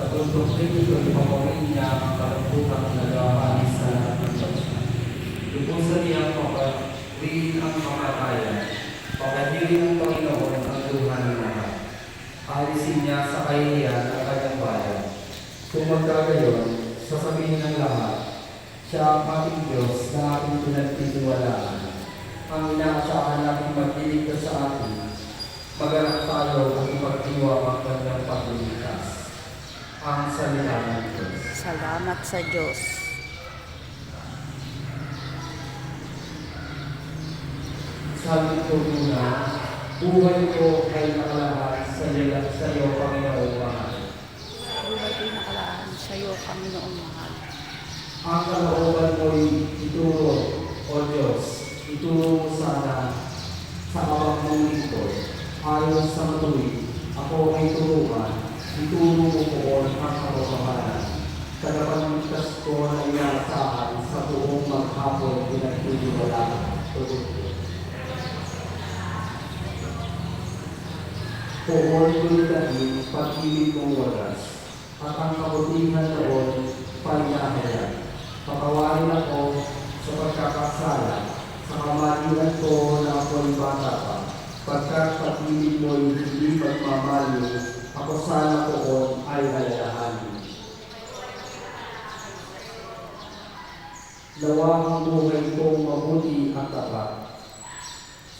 Patutok din ito, ipapawin niya ang kalungkutan na nagawalis sa lahat ng bansa. Lubusan niya ang papariin ang kamatayan. Papahirin ng Panginoon ang luha ng lahat. Alisin niya sa kahihiyan ang kanyang bayan. Kung magkagayon, sasabihin ng lahat, siya ang ating Diyos na ating pinagtitiwalaan. Ang inaasahan natin magdiligtas sa atin, maganap tayo kung ipagdiwang ang kanyang pagliligtas. Ang salita ng Diyos. Salamat sa Diyos. Sabi ko muna, buhay ko ay nakalahan sa iyo, Panginoong mahal. Buhay ko'y nakalaan sa iyo, Panginoong mahal. Ang kalooban mo'y ituro, O Diyos, ituro mo sana sa awang mong lingkod. Ayon sa matuwid, ako ay turuan, ituro mo po ang karokahanan. Tagapagligtas ko na inaasahan sa buong maghapon pinagtitiwalaan. Tuloy ko. Poon ko'y dahil pag-ibig mong wagas, at ang kabutihan noon pahinahayag. Pakawain ako sa pagkakasala, sa kamalian ko na ako'y bata pa. Pagkat pag-ibig mo'y hindi pagmamaliw, ako sana poon ay halayahan. Nawa ang buhay kong mabuti at tapat,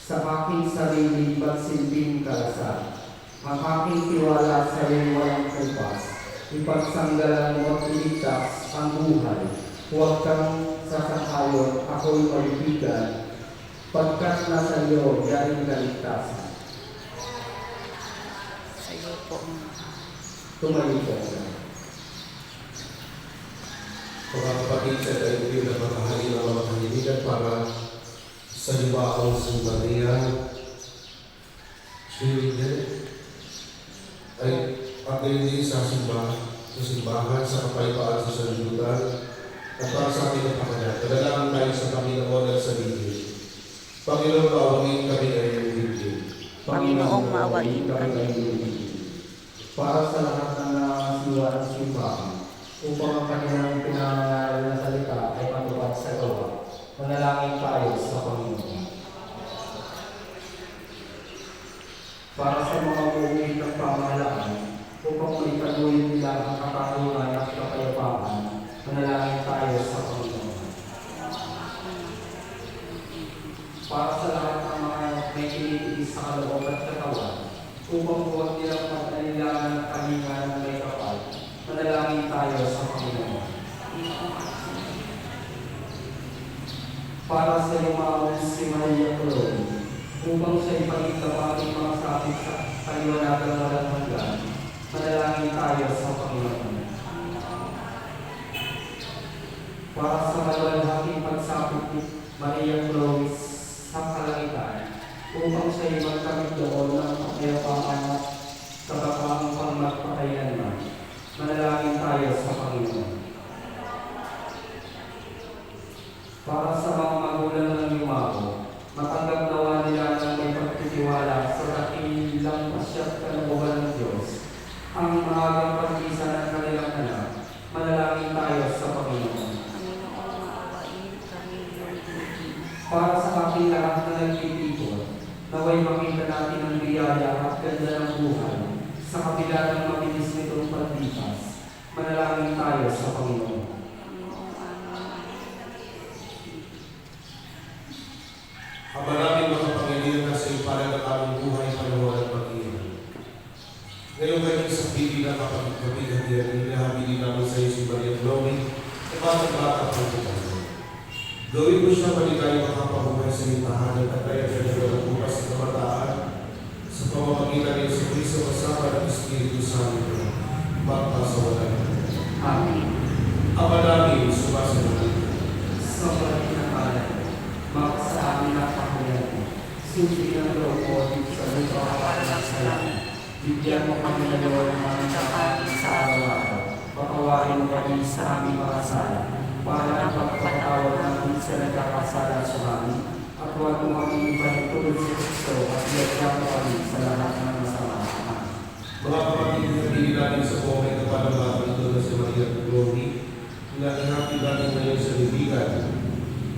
sa aking sarili magsilbing kalasal. Ang aking tiwala sa iyo walang kumpas, ipagsanggalan mo at iligtas ang buhay. Huwag kang sasangayon, ako'y malibigan, pagkat nasa iyo yaring kaligtasan. Sa iyo po, mahal. Tumayo po. Mga kapatid sa tayo na makahali ng mga kaniligan para sa libaong si Maria Shirley ay pagkaili sa simbahan sa kapayapaan sa sanlibutan at para sa ating kapakanan. Kadalaman tayo sa Panginoon at sa Biblia. Panginoon, maawain kami ng iyong Biblia. Panginoong maawain kami. Para sa lahat ng nangasiwa ng simbahan, upang ang kanilang pinangaral na salita ay matupad sa gawa, manalangin tayo sa Panginoon. Para sa mga uuwi ng pamahalaan, upang maitaguin nila ang katarungan at kapayapaan, manalangin tayo sa Panginoon. Para sa lahat ng mga may kinitiis sa kaloob at katawan, upang huwag nilang pag-alilangan ng kalinga ng may kapal, manalangin tayo sa Panginoon. Para sa lumaon si Maria Chloe, upang siya ipagitawarin mga sabi sa kaliwanagang walang hanggan, manalangin tayo sa Panginoon. Para sa maluwalhating pagsapit ni Maria Chloe sa kalangitan, upang siya magkamit doon ng kapayapaan at kapapang pangmagpakailanman, manalangin tayo sa Panginoon. Para sa mga magulang ng yumago, matanggap nawa nila ng may pagtitiwala sa dakilang pasyat kalooban ng Diyos, ang maagang pag-isa ng kanilang anak, manalangin tayo sa Panginoon. Panginoong maawain kami ng Biblia. Para sa ating lahat na nagtitipon, naway makita natin ang biyaya at ganda ng buhay sa kabila ng mabilis nitong paglipas, manalangin tayo sa Panginoon. Panginoong aming Ang maraming mga Panginoon na sa iyo para ng aming buhay, panahon at pag-iwan. Ngayon kayo sa pipi na kapag-kapigan niya, inahabilin namin sa iyo si Maria Chloe, at bata-bata po ito tayo. Gawin mo siya maligayang makapabuhay sa iyong tahanan at kaya siya siya ng bukas sa kamataan sa pamamagitan niya sa Kristo kasama ng Espiritu Santo, magpa sa walang hanggan. Amen. Ama namin, sumasagot. Sa pagkakalan, makasa amin ang pahayag, susi ng loob mo sa lupa para sa langit. Bigyan mo kami ng ng aming kakain sa araw-araw. Patawarin mo kami sa aming mga sala, para ang pagpapatawad namin sa nagkakasala sa amin, at huwag mo kami ipanitulog sa Kristo at biyagyan mo kami sa lahat ng masama. Mga kapatid, hindi natin sa buhay na panalaman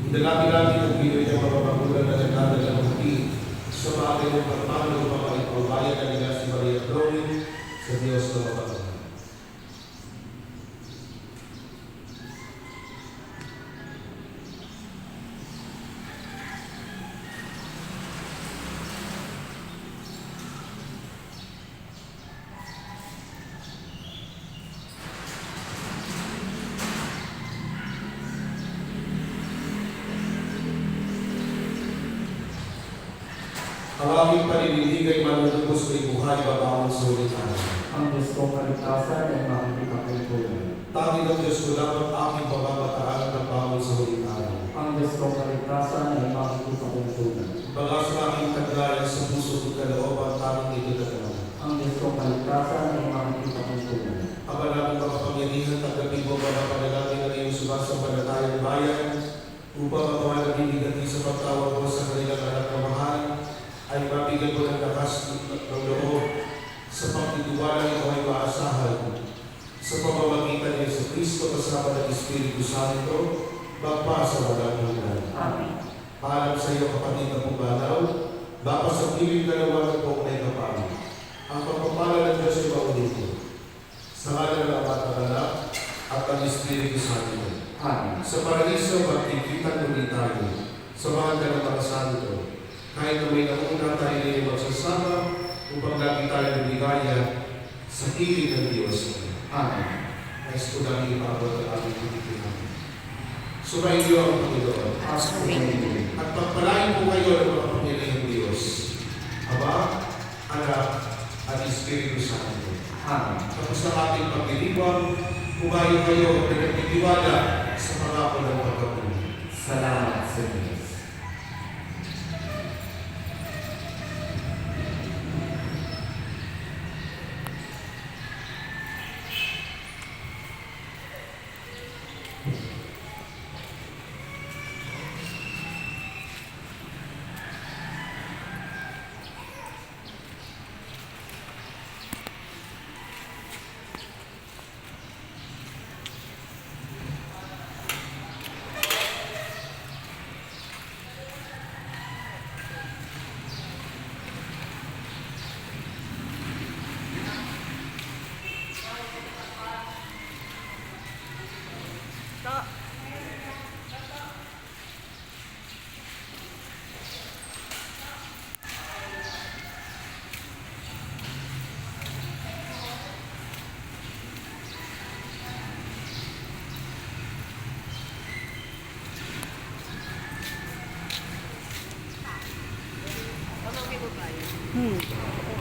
Idalami-lami ang video niya mga magulang na nagdadala ng hati sa bagay ng pagpapalo ng mga ipagbayan na nila si Maria Chloe sa Diyos na mapagod. Ang aming paninindig ay manunubos ng buhay babangon sa ulit araw. Ang Diyos kong kaligtasan ay makikita kong tulad. Tanging ng Diyos ko dapat aking bababataan ng bangon sa ulit araw. Ang Diyos kong kaligtasan ay makikita kong tulad. Bagas na aking kagaya sa puso ko kalooban, tanging ito na Ang Diyos kong kaligtasan ay makikita kong tulad. Aba namin makapangyarihan at gabigo mga panalangin na iyong sumasampalatayang bayan upang ang mga nabibigati sa pagtawag mo sa kanilang anak na mahal ay mabigyan ko ng lakas ng loob sa pagtitiwala ito ay maasahan sa pamamagitan ni Yesu Cristo kasama ng Espiritu Santo magpa sa walang hanggan. Amen. Paalam sa iyo kapatid na pumanaw, baka sa piling dalawa ng pong may kapal. Ang pagpapala ng Diyos ay maunito. Sa ngalan ng Ama at Anak at ang Espiritu Santo. Amen. Sa paraiso, magkikita muli tayo sa mga ng santo. Kahit na may nauna tayo rin magsasama upang lagi tayo nabigaya sa piling ng Diyos. Amen. Nais ko namin ipabot ang aming pagkikita. Sumayin niyo ang Panginoon. Amen. At pagpalain po kayo ng mga pamilya ng Diyos. Ama, Anak, at Espiritu Santo. Amen. Tapos ng ating pagdiriwang, pumayo kayo at pinagtitiwala sa pangako ng pagkakulit. Salamat sa Diyos. Hmm.